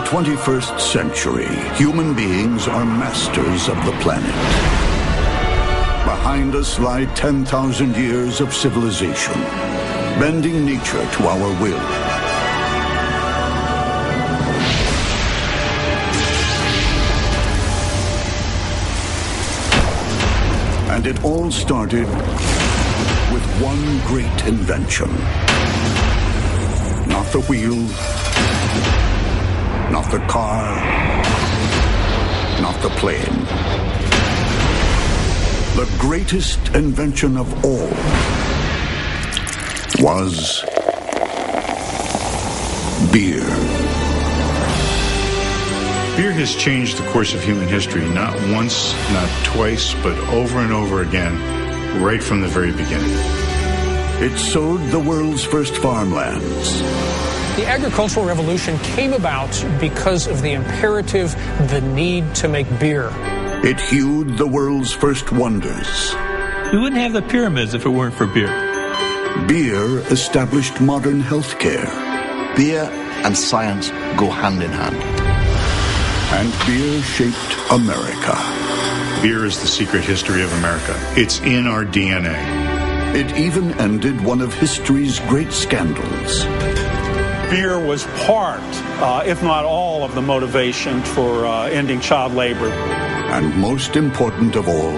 21st century, human beings are masters of the planet. Behind us lie 10,000 years of civilization, bending nature to our will. And it all started with one great invention. Not the wheel, not the car, not the plane. The greatest invention of all was beer. Beer has changed the course of human history, not once, not twice, but over and over again, right from the very beginning. It sowed the world's first farmlands. The agricultural revolution came about because of the imperative, the need to make beer. It hewed the world's first wonders. We wouldn't have the pyramids if it weren't for beer. Beer established modern healthcare. Beer and science go hand in hand. And beer shaped America. Beer is the secret history of America. It's in our DNA. It even ended one of history's great scandals. Beer was part, if not all, of the motivation for ending child labor. And most important of all,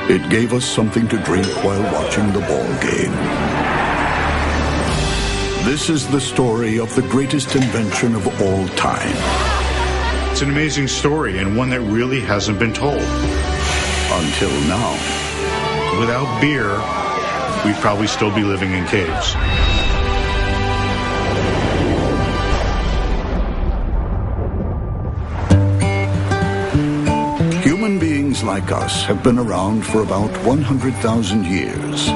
it gave us something to drink while watching the ball game. This is the story of the greatest invention of all time. It's an amazing story, and one that really hasn't been told. Until now. Without beer, we'd probably still be living in caves. Human beings like us have been around for about 100,000 years.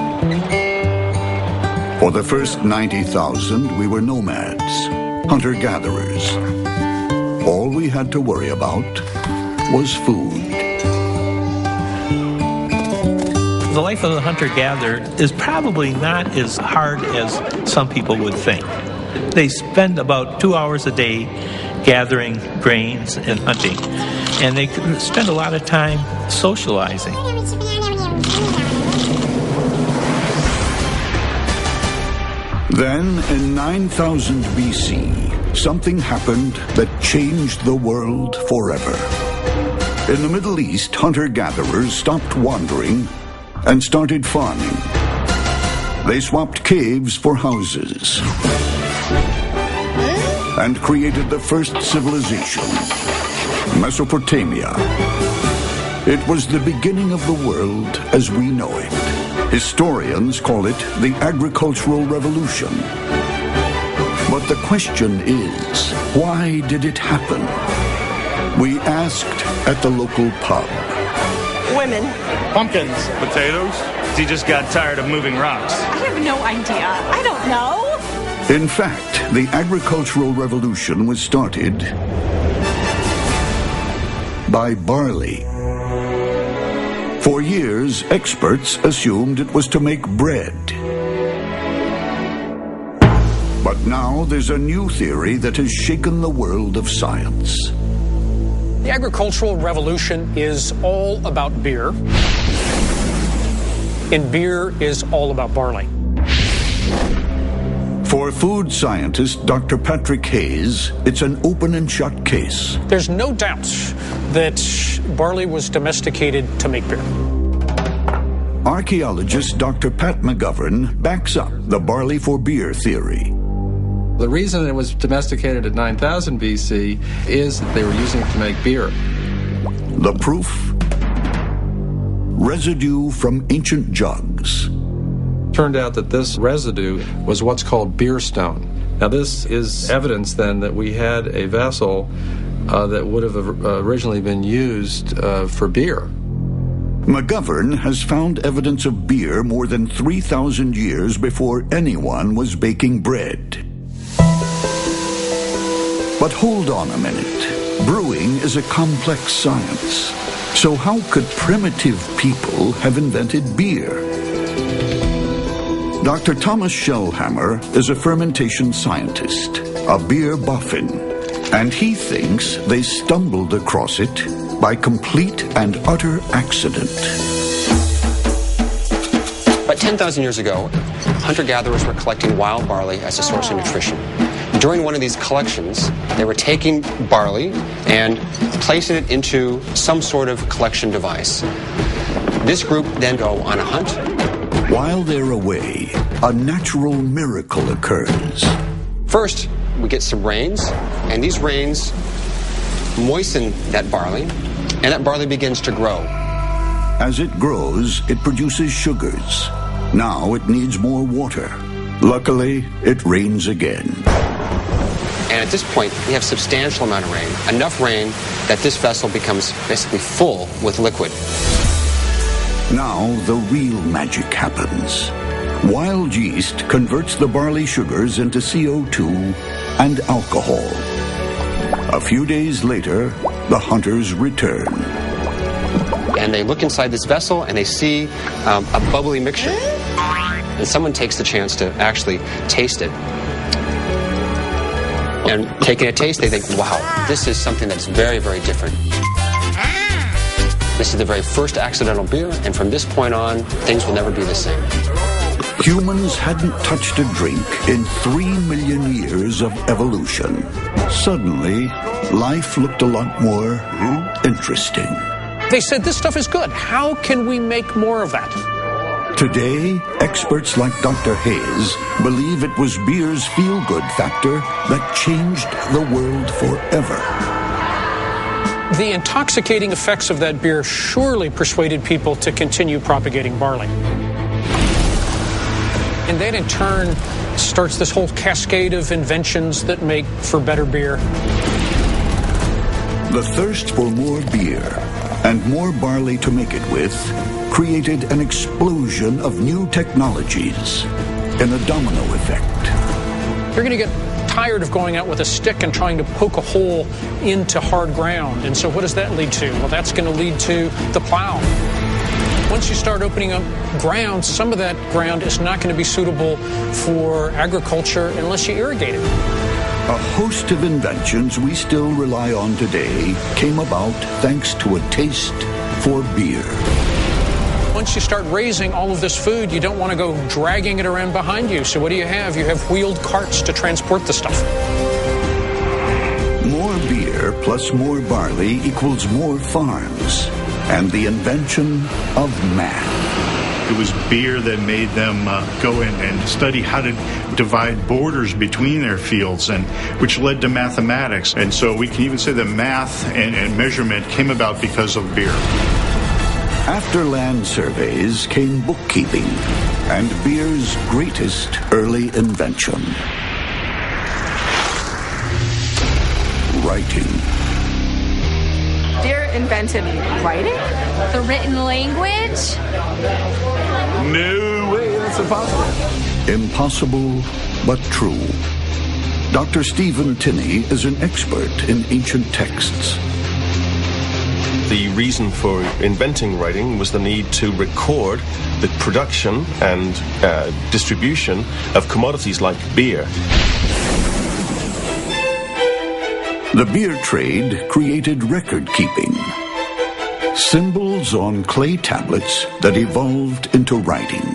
For the first 90,000, we were nomads, hunter-gatherers. All we had to worry about was food. The life of the hunter-gatherer is probably not as hard as some people would think. They spend about 2 hours a day gathering grains and hunting. And they spend a lot of time socializing. Then, in 9000 BC, something happened that changed the world forever. In the Middle East, hunter-gatherers stopped wandering and started farming. They swapped caves for houses and created the first civilization, Mesopotamia. It was the beginning of the world as we know it. Historians call it the agricultural revolution. But the question is, why did it happen? We asked at the local pub. Women. Pumpkins. Potatoes. He just got tired of moving rocks. I have no idea. I don't know. In fact, the agricultural revolution was started by barley. For years, experts assumed it was to make bread. But now there's a new theory that has shaken the world of science. The agricultural revolution is all about beer, and beer is all about barley. For food scientist Dr. Patrick Hayes, it's an open and shut case. There's no doubt that barley was domesticated to make beer. Archaeologist Dr. Pat McGovern backs up the barley for beer theory. The reason it was domesticated at 9000 BC is that they were using it to make beer. The proof? Residue from ancient jugs. Turned out that this residue was what's called beer stone. Now this is evidence then that we had a vessel that would have originally been used for beer. McGovern has found evidence of beer more than 3,000 years before anyone was baking bread. But hold on a minute. Brewing is a complex science. So how could primitive people have invented beer? Dr. Thomas Shellhammer is a fermentation scientist, a beer boffin. And he thinks they stumbled across it by complete and utter accident. About 10,000 years ago, hunter-gatherers were collecting wild barley as a source of nutrition. During one of these collections, they were taking barley and placing it into some sort of collection device. This group then go on a hunt. While they're away, a natural miracle occurs. First, we get some rains, and these rains moisten that barley, and that barley begins to grow. As it grows, it produces sugars. Now it needs more water. Luckily, it rains again. And at this point, we have a substantial amount of rain, enough rain that this vessel becomes basically full with liquid. Now the real magic happens. Wild yeast converts the barley sugars into CO2 and alcohol. A few days later, the hunters return. And they look inside this vessel and they see a bubbly mixture. And someone takes the chance to actually taste it. And taking a taste, they think, wow, this is something that's very, very different. This is the very first accidental beer, and from this point on, things will never be the same. Humans hadn't touched a drink in 3 million years of evolution. Suddenly, life looked a lot more interesting. They said, this stuff is good. How can we make more of that? Today, experts like Dr. Hayes believe it was beer's feel-good factor that changed the world forever. The intoxicating effects of that beer surely persuaded people to continue propagating barley. And that in turn starts this whole cascade of inventions that make for better beer. The thirst for more beer and more barley to make it with created an explosion of new technologies in a domino effect. You're going to get tired of going out with a stick and trying to poke a hole into hard ground. And so what does that lead to? Well, that's going to lead to the plow. Once you start opening up ground, some of that ground is not going to be suitable for agriculture unless you irrigate it. A host of inventions we still rely on today came about thanks to a taste for beer. Once you start raising all of this food, you don't want to go dragging it around behind you. So what do you have? You have wheeled carts to transport the stuff. More beer plus more barley equals more farms and the invention of math. It was beer that made them go in and study how to divide borders between their fields, and which led to mathematics. And so we can even say that math and measurement came about because of beer. After land surveys came bookkeeping and beer's greatest early invention: writing. Beer invented writing? The written language? No way, that's impossible. Impossible, but true. Dr. Stephen Tinney is an expert in ancient texts. The reason for inventing writing was the need to record the production and distribution of commodities like beer. The beer trade created record keeping. Symbols on clay tablets that evolved into writing.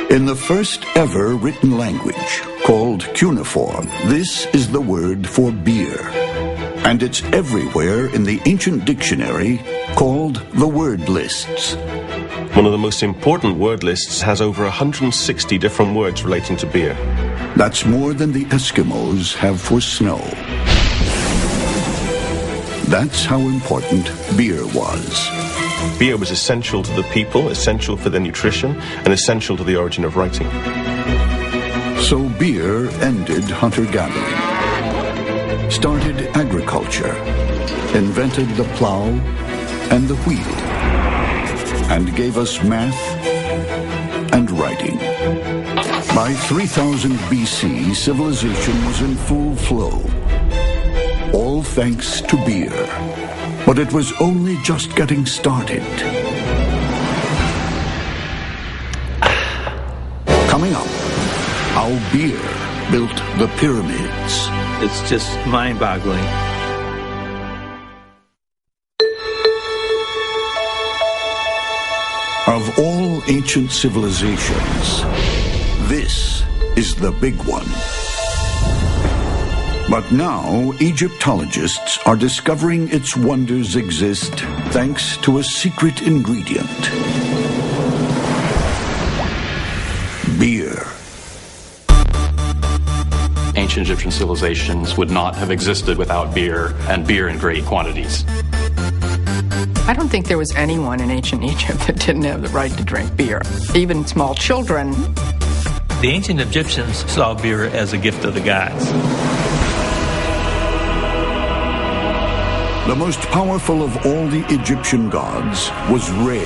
In the first ever written language, called cuneiform, this is the word for beer. And it's everywhere in the ancient dictionary called the word lists. One of the most important word lists has over 160 different words relating to beer. That's more than the Eskimos have for snow. That's how important beer was. Beer was essential to the people, essential for their nutrition, and essential to the origin of writing. So beer ended hunter-gathering, started agriculture, invented the plow and the wheel, and gave us math and writing. By 3000 BC, civilization was in full flow. All thanks to beer. But it was only just getting started. Coming up, how beer built the pyramids. It's just mind-boggling. Of all ancient civilizations, this is the big one. But now, Egyptologists are discovering its wonders exist thanks to a secret ingredient. Beer. Ancient Egyptian civilizations would not have existed without beer, and beer in great quantities. I don't think there was anyone in ancient Egypt that didn't have the right to drink beer, even small children. The ancient Egyptians saw beer as a gift of the gods. The most powerful of all the Egyptian gods was Re.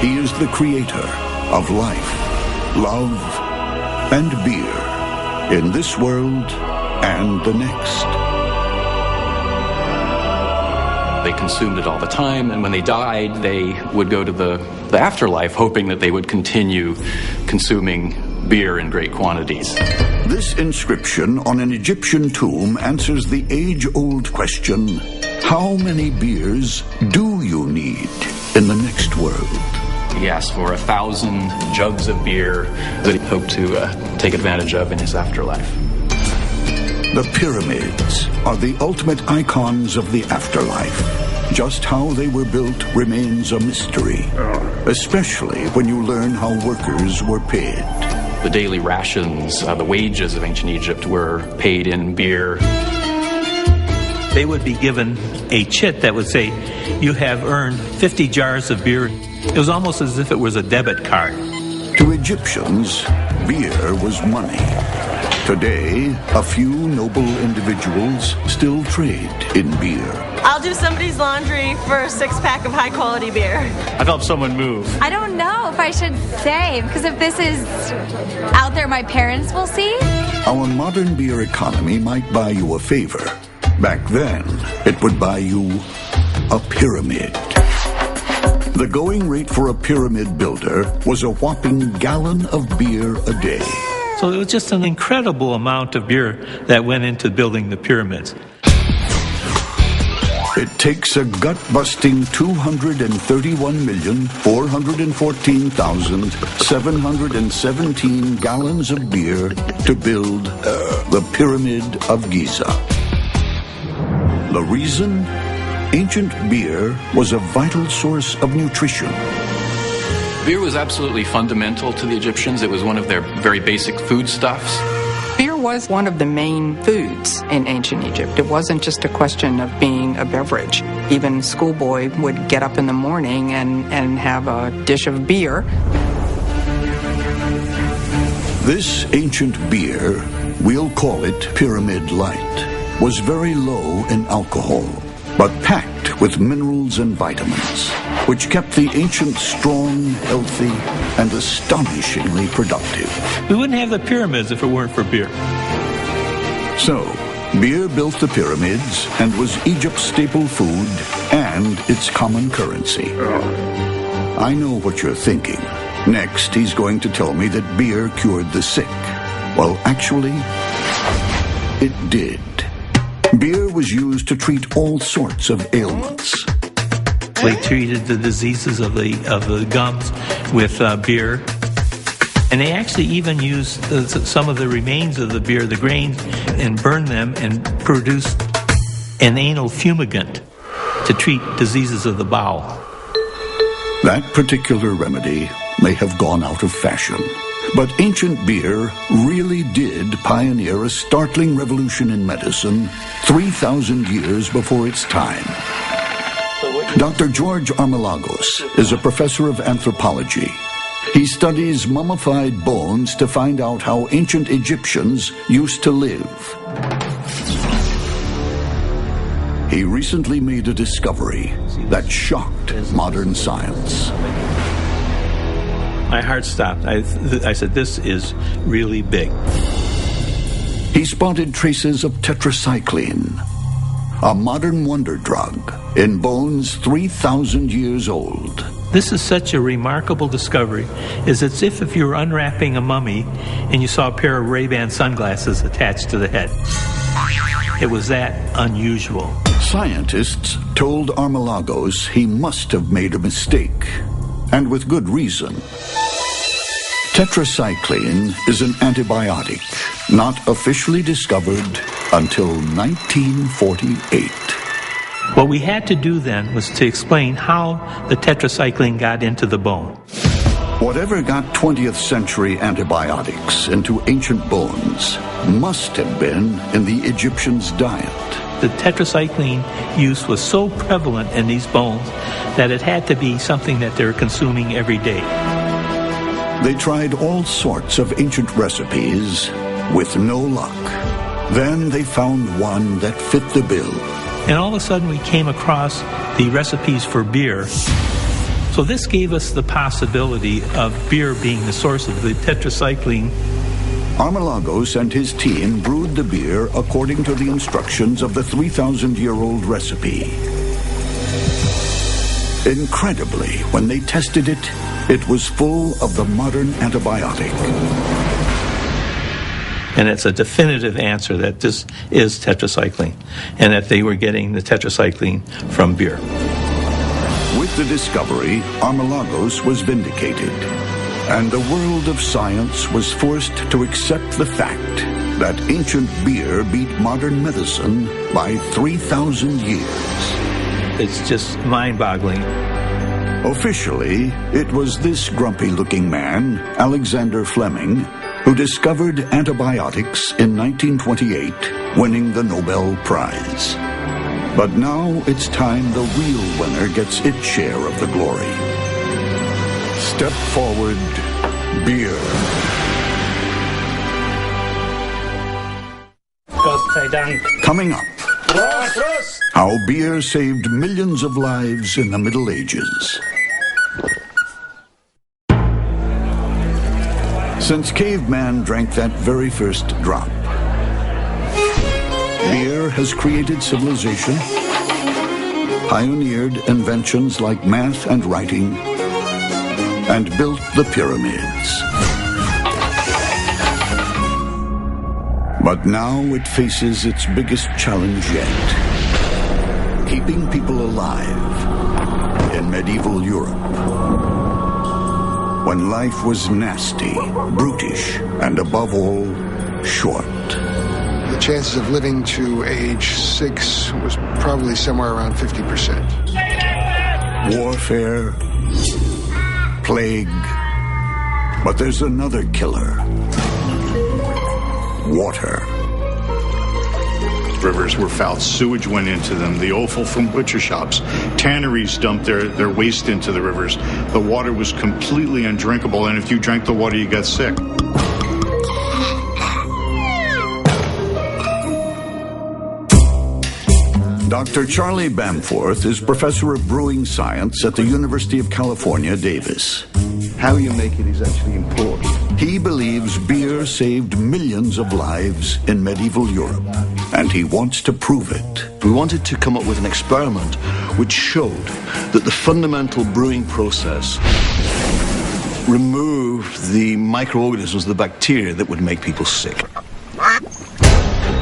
He is the creator of life, love, and beer in this world and the next. They consumed it all the time, and when they died, they would go to the afterlife hoping that they would continue consuming beer in great quantities. This inscription on an Egyptian tomb answers the age-old question, how many beers do you need in the next world? He asked for 1,000 jugs of beer that he hoped to take advantage of in his afterlife. The pyramids are the ultimate icons of the afterlife. Just how they were built remains a mystery, especially when you learn how workers were paid. The daily rations, the wages of ancient Egypt were paid in beer. They would be given a chit that would say, you have earned 50 jars of beer. It was almost as if it was a debit card. To Egyptians, beer was money. Today, a few noble individuals still trade in beer. I'll do somebody's laundry for a 6-pack of high-quality beer. I've helped someone move. I don't know if I should say, because if this is out there, my parents will see. Our modern beer economy might buy you a favor. Back then, it would buy you a pyramid. The going rate for a pyramid builder was a whopping gallon of beer a day. So it was just an incredible amount of beer that went into building the pyramids. It takes a gut-busting 231,414,717 gallons of beer to build the Pyramid of Giza. The reason? Ancient beer was a vital source of nutrition. Beer was absolutely fundamental to the Egyptians. It was one of their very basic foodstuffs. Beer was one of the main foods in ancient Egypt. It wasn't just a question of being a beverage. Even a schoolboy would get up in the morning and have a dish of beer. This ancient beer, we'll call it Pyramid Light, was very low in alcohol, but packed with minerals and vitamins, which kept the ancients strong, healthy, and astonishingly productive. We wouldn't have the pyramids if it weren't for beer. So, beer built the pyramids and was Egypt's staple food and its common currency. I know what you're thinking. Next, he's going to tell me that beer cured the sick. Well, actually, it did. Beer was used to treat all sorts of ailments. They treated the diseases of the gums with beer. And they actually even used some of the remains of the beer, the grains, and burned them and produced an anal fumigant to treat diseases of the bowel. That particular remedy may have gone out of fashion, but ancient beer really did pioneer a startling revolution in medicine 3,000 years before its time. Dr. George Armelagos is a professor of anthropology. He studies mummified bones to find out how ancient Egyptians used to live. He recently made a discovery that shocked modern science. My heart stopped. I said, this is really big. He spotted traces of tetracycline, a modern wonder drug in bones 3,000 years old. This is such a remarkable discovery. It's as if you were unwrapping a mummy and you saw a pair of Ray-Ban sunglasses attached to the head. It was that unusual. Scientists told Armalagos he must have made a mistake, and with good reason. Tetracycline is an antibiotic, not officially discovered until 1948. What we had to do then was to explain how the tetracycline got into the bone. Whatever got 20th century antibiotics into ancient bones must have been in the Egyptians' diet. The tetracycline use was so prevalent in these bones that it had to be something that they were consuming every day. They tried all sorts of ancient recipes with no luck. Then they found one that fit the bill. And all of a sudden we came across the recipes for beer. So this gave us the possibility of beer being the source of the tetracycline. Armalagos and his team brewed the beer according to the instructions of the 3,000-year-old recipe. Incredibly, when they tested it, it was full of the modern antibiotic. And it's a definitive answer that this is tetracycline, and that they were getting the tetracycline from beer. With the discovery, Armalagos was vindicated, and the world of science was forced to accept the fact that ancient beer beat modern medicine by 3,000 years. It's just mind-boggling. Officially, it was this grumpy-looking man, Alexander Fleming, who discovered antibiotics in 1928, winning the Nobel Prize. But now it's time the real winner gets its share of the glory. Step forward, beer. Coming up, how beer saved millions of lives in the Middle Ages. Since caveman drank that very first drop, beer has created civilization, pioneered inventions like math and writing, and built the pyramids. But now it faces its biggest challenge yet: keeping people alive in medieval Europe, when life was nasty, brutish, and above all, short. The chances of living to age 6 was probably somewhere around 50%. Warfare, plague, but there's another killer: water. Rivers were foul. Sewage went into them. The offal from butcher shops. Tanneries dumped their waste into the rivers. The water was completely undrinkable, and if you drank the water, you got sick. Dr. Charlie Bamforth is professor of brewing science at the University of California, Davis. How you make it is actually important. He believes beer saved millions of lives in medieval Europe, and he wants to prove it. We wanted to come up with an experiment which showed that the fundamental brewing process removed the microorganisms, the bacteria that would make people sick.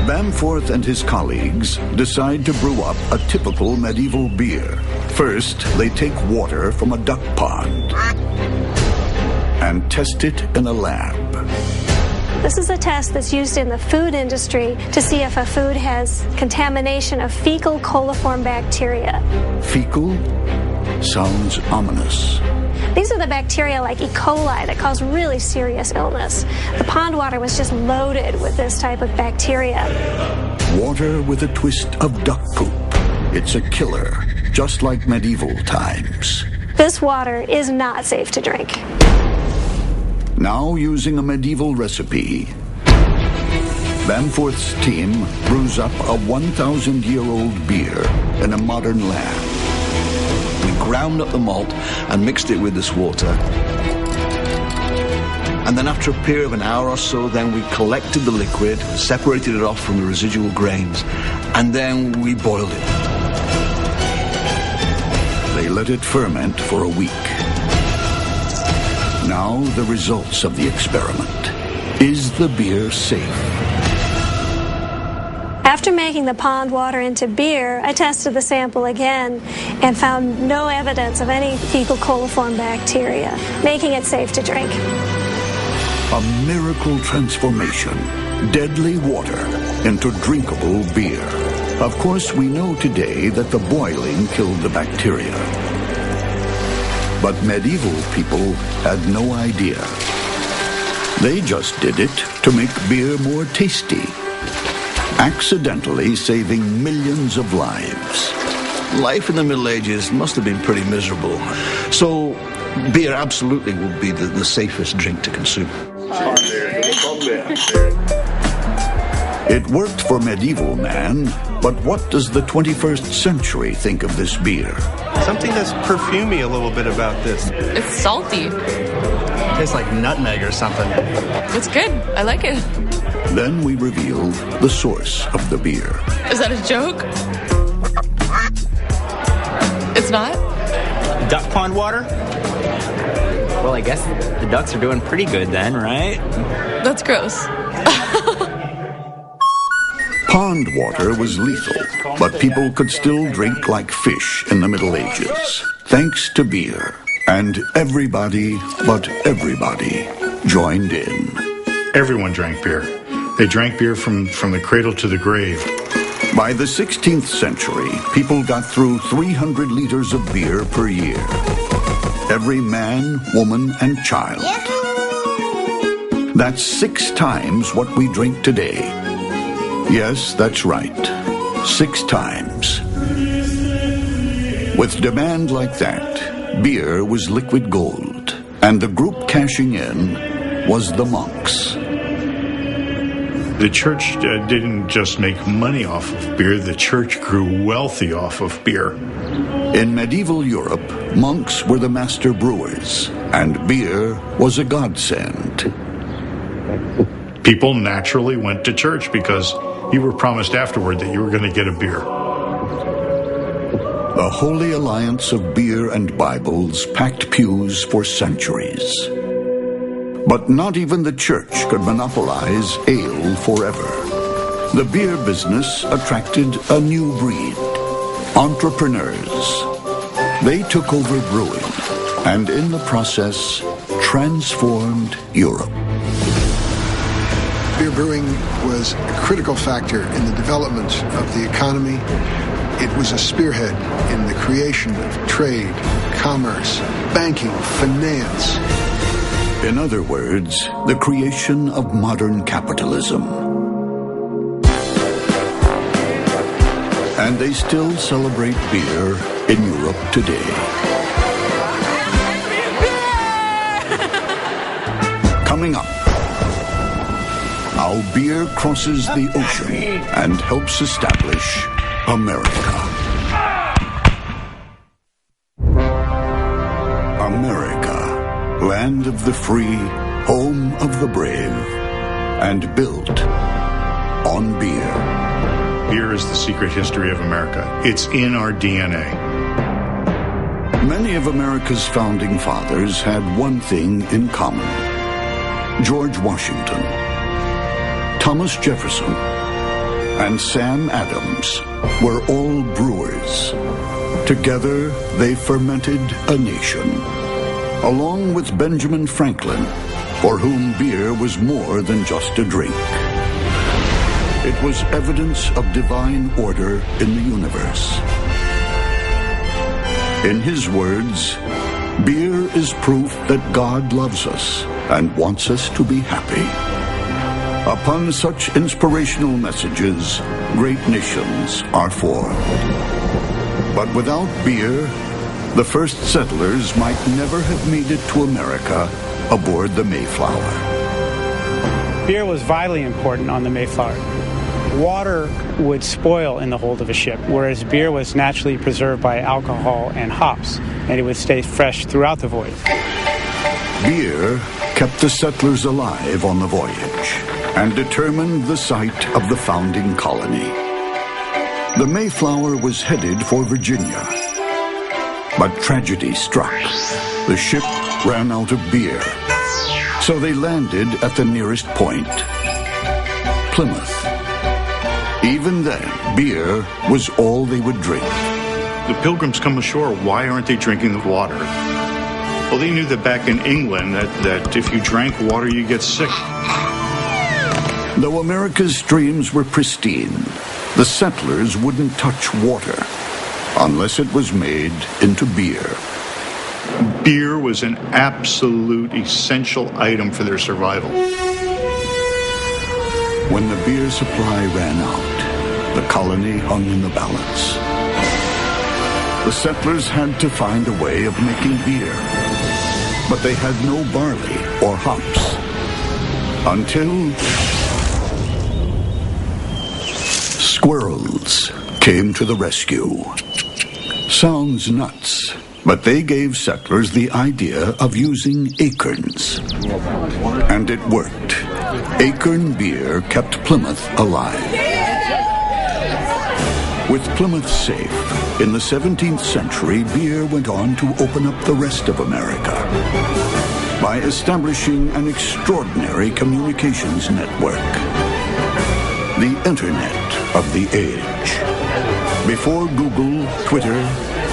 Bamforth and his colleagues decide to brew up a typical medieval beer. First, they take water from a duck pond and test it in a lab. This is a test that's used in the food industry to see if a food has contamination of fecal coliform bacteria. Fecal sounds ominous. These are the bacteria like E. coli that cause really serious illness. The pond water was just loaded with this type of bacteria. Water with a twist of duck poop. It's a killer, just like medieval times. This water is not safe to drink. Now, using a medieval recipe, Bamforth's team brews up a 1,000-year-old beer in a modern lab. We ground up the malt and mixed it with this water. And then after a period of an hour or so, then we collected the liquid, separated it off from the residual grains, and then we boiled it. They let it ferment for a week. Now the results of the experiment. Is the beer safe? After making the pond water into beer, I tested the sample again and found no evidence of any fecal coliform bacteria, making it safe to drink. A miracle transformation. Deadly water into drinkable beer. Of course, we know today that the boiling killed the bacteria. But medieval people had no idea. They just did it to make beer more tasty, accidentally saving millions of lives. Life in the Middle Ages must have been pretty miserable. So beer absolutely would be the safest drink to consume. It worked for medieval man, but what does the 21st century think of this beer? Something that's perfumey a little bit about this. It's salty. It tastes like nutmeg or something. It's good. I like it. Then we reveal the source of the beer. Is that a joke? It's not? Duck pond water? Well, I guess the ducks are doing pretty good then, right? That's gross. Pond water was lethal, but people could still drink like fish in the Middle Ages, thanks to beer. And everybody but everybody joined in. Everyone drank beer. They drank beer from the cradle to the grave. By the 16th century, people got through 300 liters of beer per year. Every man, woman, and child. That's 6 times what we drink today. Yes, that's right. 6 times. With demand like that, beer was liquid gold, and the group cashing in was the monks. The church didn't just make money off of beer, the church grew wealthy off of beer. In medieval Europe, monks were the master brewers, and beer was a godsend. People naturally went to church because you were promised afterward that you were going to get a beer. The Holy Alliance of Beer and Bibles packed pews for centuries. But not even the church could monopolize ale forever. The beer business attracted a new breed, entrepreneurs. They took over brewing, and in the process, transformed Europe. Beer brewing was a critical factor in the development of the economy. It was a spearhead in the creation of trade, commerce, banking, finance. In other words, the creation of modern capitalism. And they still celebrate beer in Europe today. Coming up, how beer crosses the ocean and helps establish America. America, land of the free, home of the brave, and built on beer. Beer is the secret history of America. It's in our DNA. Many of America's founding fathers had one thing in common. George Washington, Thomas Jefferson, and Sam Adams were all brewers. Together, they fermented a nation. Along with Benjamin Franklin, for whom beer was more than just a drink. It was evidence of divine order in the universe. In his words, beer is proof that God loves us and wants us to be happy. Upon such inspirational messages, great nations are formed. But without beer, the first settlers might never have made it to America aboard the Mayflower. Beer was vitally important on the Mayflower. Water would spoil in the hold of a ship, whereas beer was naturally preserved by alcohol and hops, and it would stay fresh throughout the voyage. Beer kept the settlers alive on the voyage and determined the site of the founding colony. The Mayflower was headed for Virginia, but tragedy struck. The ship ran out of beer. So they landed at the nearest point, Plymouth. Even then, beer was all they would drink. The pilgrims come ashore. Why aren't they drinking the water? Well, they knew that back in England that if you drank water, you get sick. Though America's streams were pristine, the settlers wouldn't touch water unless it was made into beer. Beer was an absolute essential item for their survival. When the beer supply ran out, the colony hung in the balance. The settlers had to find a way of making beer, but they had no barley or hops. Until squirrels came to the rescue. Sounds nuts, but they gave settlers the idea of using acorns. And it worked. Acorn beer kept Plymouth alive. With Plymouth safe, in the 17th century, beer went on to open up the rest of America by establishing an extraordinary communications network. The Internet of the age. Before Google, Twitter,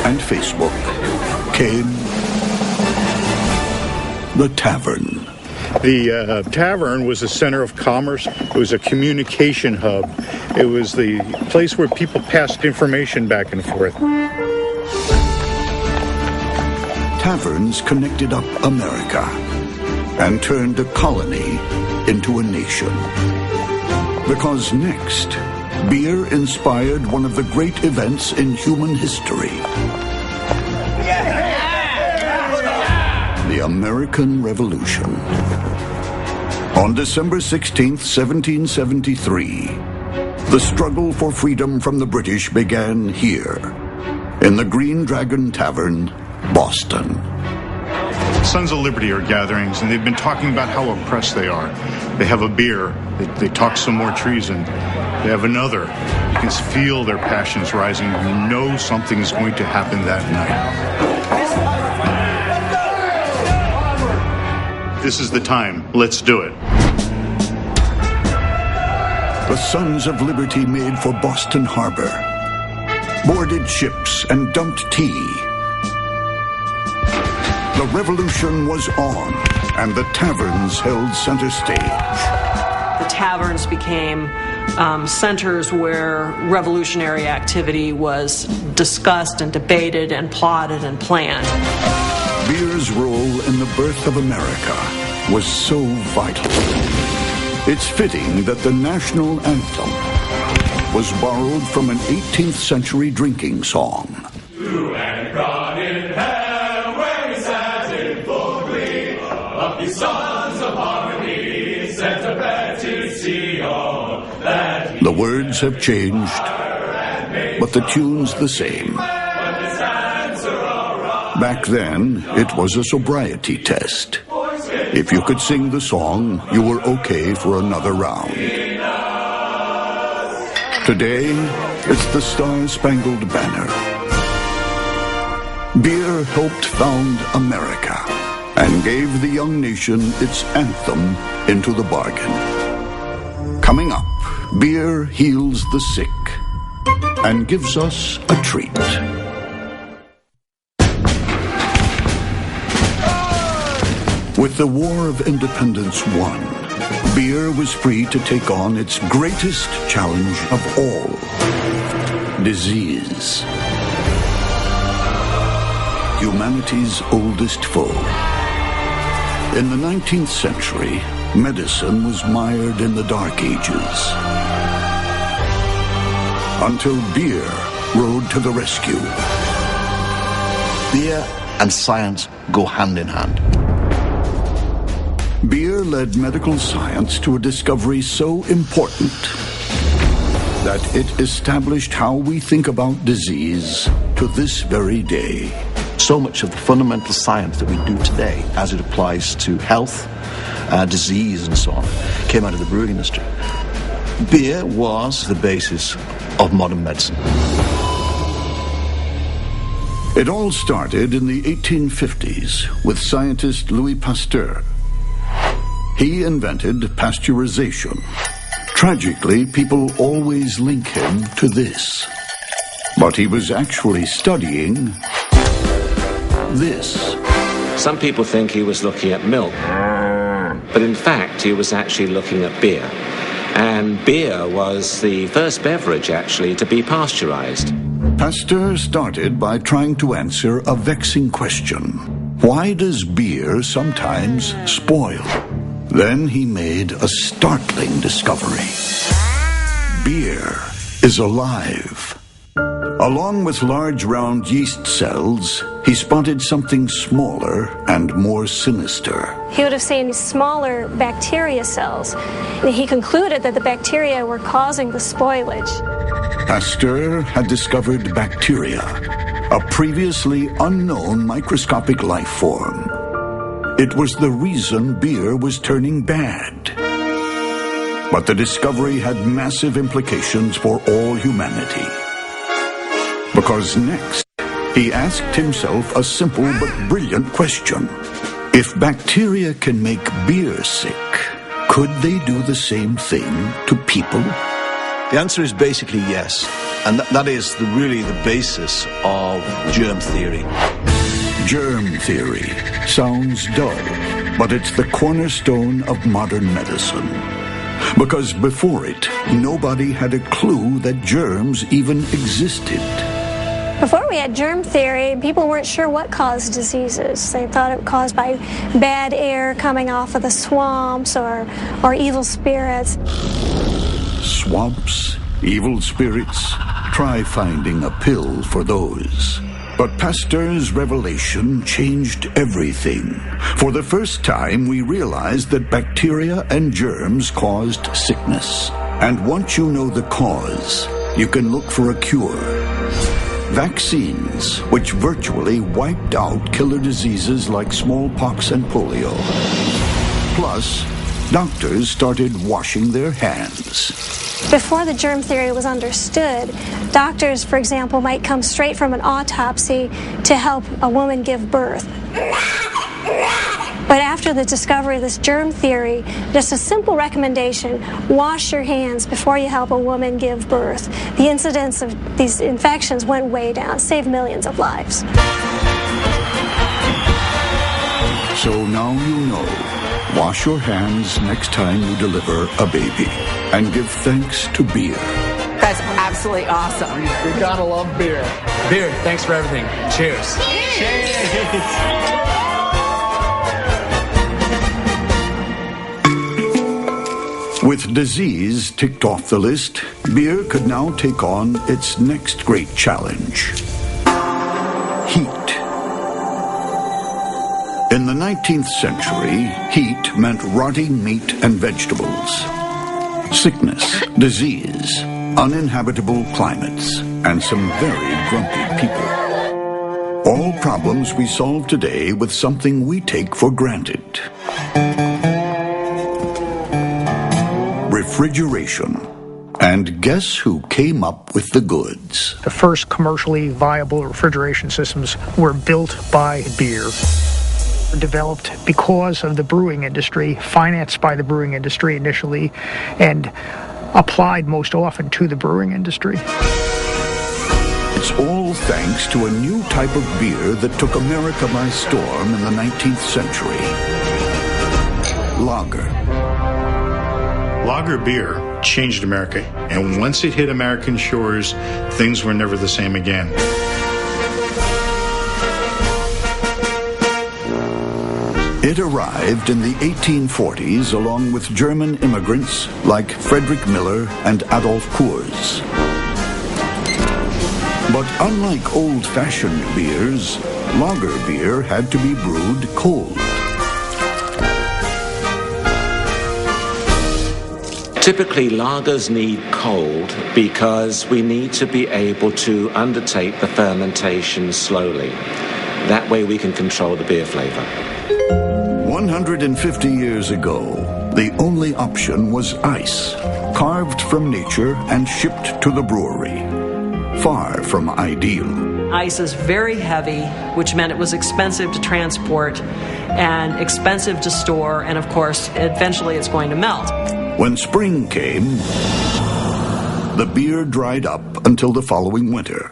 and Facebook came the tavern. The tavern was a center of commerce. It was a communication hub. It was the place where people passed information back and forth. Taverns connected up America and turned a colony into a nation. Because next, beer inspired one of the great events in human history. The American Revolution. On December 16th, 1773, the struggle for freedom from the British began here, in the Green Dragon Tavern, Boston. Sons of Liberty are gatherings, and they've been talking about how oppressed they are. They have a beer, they talk some more treason, they have another. You can feel their passions rising. You know something's going to happen that night. This is the time. Let's do it. The Sons of Liberty made for Boston Harbor, boarded ships and dumped tea. The revolution was on, and the taverns held center stage. The taverns became centers where revolutionary activity was discussed and debated and plotted and planned. Beer's role in the birth of America was so vital. It's fitting that the national anthem was borrowed from an 18th century drinking song. To and God in heaven, where we sat in full glee, of these sons of harmony, sent to bed to sea, oh, that the words have changed, but the tune's the same. Back then, it was a sobriety test. If you could sing the song, you were okay for another round. Today, it's the Star-Spangled Banner. Beer helped found America and gave the young nation its anthem into the bargain. Coming up, beer heals the sick and gives us a treat. With the War of Independence won, beer was free to take on its greatest challenge of all: disease. Humanity's oldest foe. In the 19th century, medicine was mired in the Dark Ages. Until beer rode to the rescue. Beer and science go hand in hand. Beer led medical science to a discovery so important that it established how we think about disease to this very day. So much of the fundamental science that we do today, as it applies to health, disease and so on, came out of the brewing industry. Beer was the basis of modern medicine. It all started in the 1850s with scientist Louis Pasteur. He invented pasteurization. Tragically, people always link him to this. But he was actually studying this. Some people think he was looking at milk, but in fact he was actually looking at beer. And beer was the first beverage, actually, to be pasteurized. Pasteur started by trying to answer a vexing question. Why does beer sometimes spoil? Then he made a startling discovery. Beer is alive. Along with large round yeast cells, he spotted something smaller and more sinister. He would have seen smaller bacteria cells. He concluded that the bacteria were causing the spoilage. Pasteur had discovered bacteria, a previously unknown microscopic life form. It was the reason beer was turning bad. But the discovery had massive implications for all humanity. Because next, he asked himself a simple but brilliant question. If bacteria can make beer sick, could they do the same thing to people? The answer is basically yes. And that is really the basis of germ theory. Germ theory sounds dull, but it's the cornerstone of modern medicine. Because before it, nobody had a clue that germs even existed. Before we had germ theory, people weren't sure what caused diseases. They thought it was caused by bad air coming off of the swamps or evil spirits. Swamps, evil spirits, try finding a pill for those. But Pasteur's revelation changed everything. For the first time, we realized that bacteria and germs caused sickness. And once you know the cause, you can look for a cure. Vaccines, which virtually wiped out killer diseases like smallpox and polio. Plus, doctors started washing their hands. Before the germ theory was understood, doctors, for example, might come straight from an autopsy to help a woman give birth. But after the discovery of this germ theory, just a simple recommendation, wash your hands before you help a woman give birth. The incidence of these infections went way down, saved millions of lives. So now you know. Wash your hands next time you deliver a baby. And give thanks to beer. That's absolutely awesome. You gotta love beer. Beer, thanks for everything. Cheers. Cheers. With disease ticked off the list, beer could now take on its next great challenge. Heat. In the 19th century, heat meant rotting meat and vegetables, sickness, disease, uninhabitable climates, and some very grumpy people. All problems we solve today with something we take for granted. Refrigeration. And guess who came up with the goods? The first commercially viable refrigeration systems were built by beer. Developed because of the brewing industry, financed by the brewing industry initially, and applied most often to the brewing industry. It's all thanks to a new type of beer that took America by storm in the 19th century. Lager. Lager beer changed America, and once it hit American shores, things were never the same again. It arrived in the 1840s along with German immigrants like Friedrich Miller and Adolf Kurz. But unlike old-fashioned beers, lager beer had to be brewed cold. Typically, lagers need cold because we need to be able to undertake the fermentation slowly. That way we can control the beer flavor. 150 years ago, the only option was ice, carved from nature and shipped to the brewery. Far from ideal. Ice is very heavy, which meant it was expensive to transport and expensive to store, and of course, eventually it's going to melt. When spring came, the beer dried up until the following winter.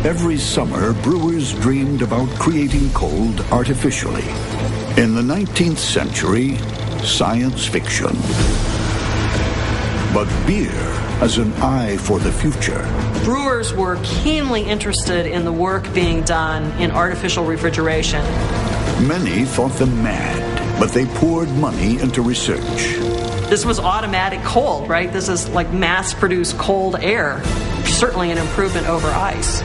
Every summer, brewers dreamed about creating cold artificially. In the 19th century, science fiction. But beer has an eye for the future. Brewers were keenly interested in the work being done in artificial refrigeration. Many thought them mad, but they poured money into research. This was automatic cold, right? This is like mass-produced cold air. Certainly an improvement over ice.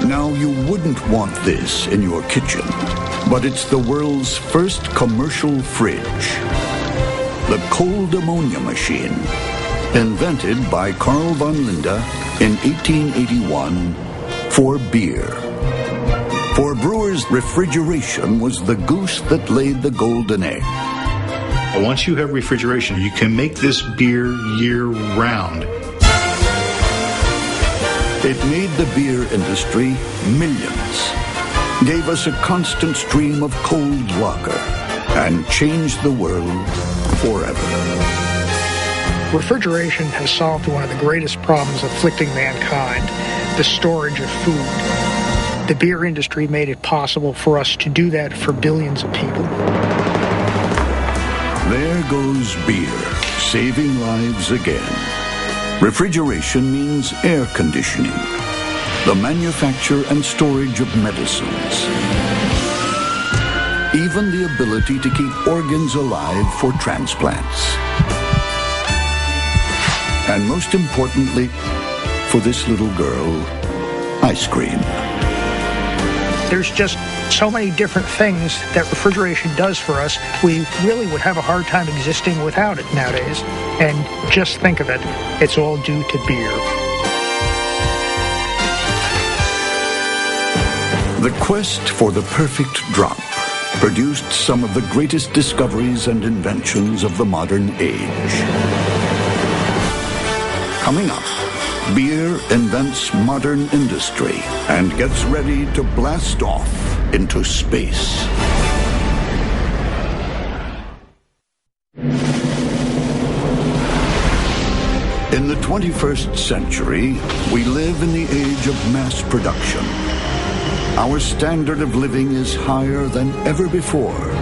Now, you wouldn't want this in your kitchen, but it's the world's first commercial fridge. The cold ammonia machine, invented by Carl von Linde in 1881 for beer. For brewers, refrigeration was the goose that laid the golden egg. Once you have refrigeration, you can make this beer year-round. It made the beer industry millions, gave us a constant stream of cold lager, and changed the world forever. Refrigeration has solved one of the greatest problems afflicting mankind, the storage of food. The beer industry made it possible for us to do that for billions of people. There goes beer, saving lives again. Refrigeration means air conditioning, the manufacture and storage of medicines, even the ability to keep organs alive for transplants. And most importantly, for this little girl, ice cream. There's just so many different things that refrigeration does for us. We really would have a hard time existing without it nowadays. And just think of it, it's all due to beer. The quest for the perfect drop produced some of the greatest discoveries and inventions of the modern age. Coming up, beer invents modern industry and gets ready to blast off into space. In the 21st century, we live in the age of mass production. Our standard of living is higher than ever before.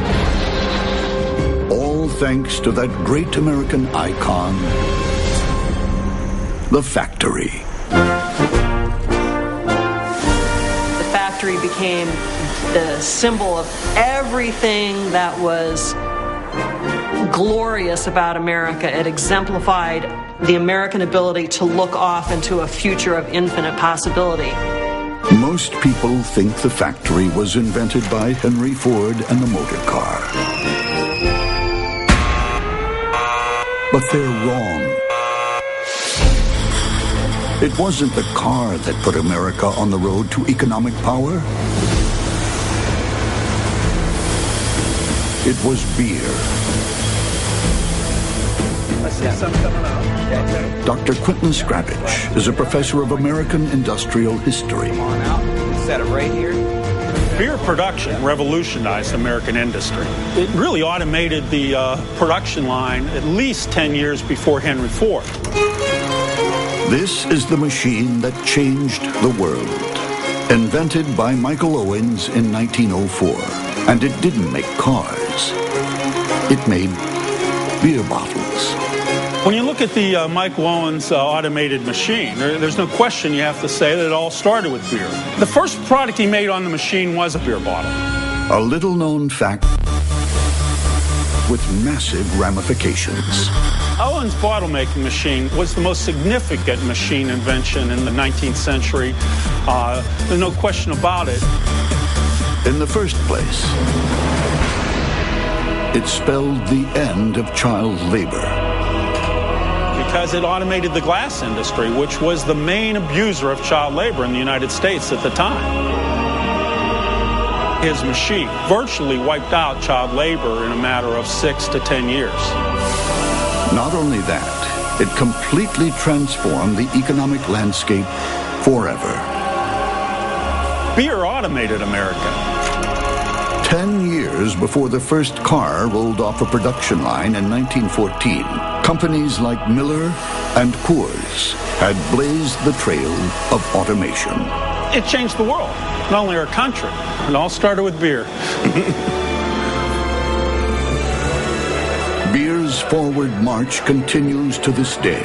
All thanks to that great American icon, the factory. The factory became the symbol of everything that was glorious about America. It exemplified the American ability to look off into a future of infinite possibility. Most people think the factory was invented by Henry Ford and the motor car. But they're wrong. It wasn't the car that put America on the road to economic power. It was beer. I see some coming out. Dr. Quentin Scravage is a professor of American industrial history. Come on out. Set it right here. Beer production revolutionized American industry. It really automated the production line at least 10 years before Henry Ford. This is the machine that changed the world. Invented by Michael Owens in 1904. And it didn't make cars. It made beer bottles. When you look at the Michael Owens automated machine, there's no question you have to say that it all started with beer. The first product he made on the machine was a beer bottle. A little-known fact with massive ramifications. Owens' bottle-making machine was the most significant machine invention in the 19th century. There's no question about it. In the first place, it spelled the end of child labor. Because it automated the glass industry, which was the main abuser of child labor in the United States at the time. His machine virtually wiped out child labor in a matter of 6 to 10 years. Not only that, it completely transformed the economic landscape forever. Beer automated America. 10 years before the first car rolled off a production line in 1914, companies like Miller and Coors had blazed the trail of automation. It changed the world, not only our country. It all started with beer. Beer's forward march continues to this day.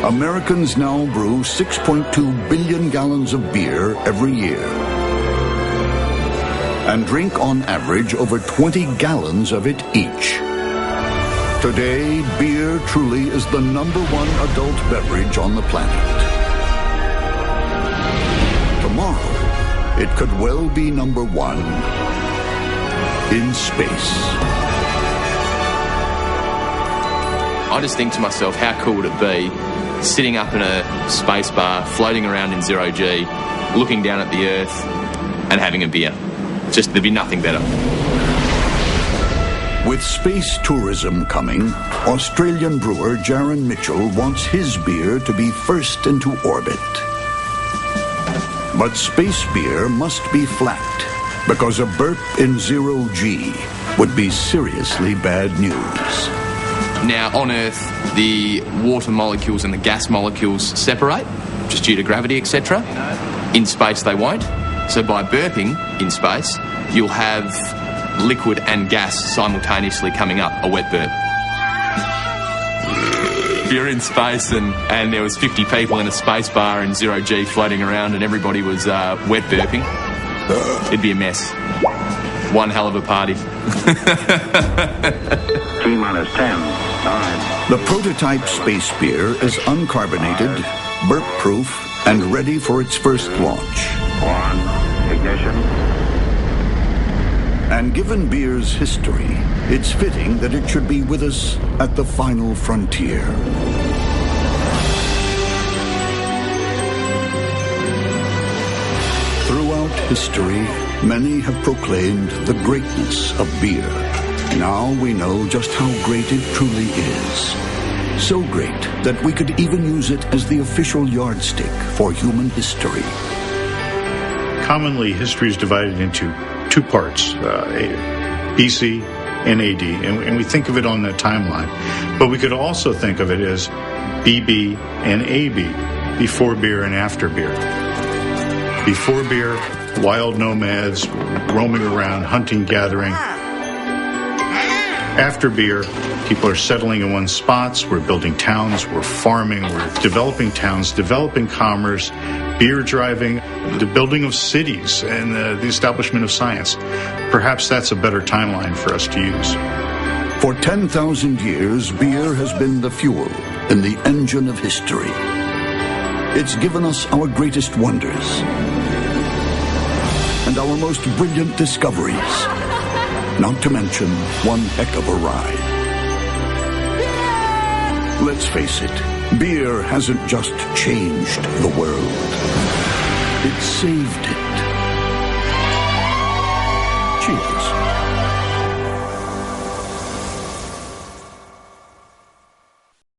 Americans now brew 6.2 billion gallons of beer every year and drink on average over 20 gallons of it each. Today, beer truly is the #1 adult beverage on the planet. Tomorrow, it could well be #1 in space. I just think to myself, how cool would it be sitting up in a space bar, floating around in zero G, looking down at the Earth and having a beer. Just, there'd be nothing better. With space tourism coming, Australian brewer Jaron Mitchell wants his beer to be first into orbit. But space beer must be flat, because a burp in zero G would be seriously bad news. Now, on Earth, the water molecules and the gas molecules separate, just due to gravity, etc. In space, they won't. So by burping in space, you'll have liquid and gas simultaneously coming up, a wet burp. If you're in space and there was 50 people in a space bar in zero G floating around and everybody was wet burping, it'd be a mess. One hell of a party. T-minus 10, 9. The prototype space beer is uncarbonated, burp-proof, and ready for its first launch. 1, ignition. And given beer's history, it's fitting that it should be with us at the final frontier. Throughout history, many have proclaimed the greatness of beer. Now we know just how great it truly is. So great that we could even use it as the official yardstick for human history. Commonly, history is divided into two parts, BC and AD, and we think of it on that timeline. But we could also think of it as BB and AB, before beer and after beer. Before beer, wild nomads roaming around, hunting, gathering. After beer, people are settling in one spots, we're building towns, we're farming, we're developing towns, developing commerce, beer driving, the building of cities, and the establishment of science. Perhaps that's a better timeline for us to use. For 10,000 years, beer has been the fuel in the engine of history. It's given us our greatest wonders and our most brilliant discoveries, not to mention one heck of a ride. Let's face it, beer hasn't just changed the world. It saved it. Cheers.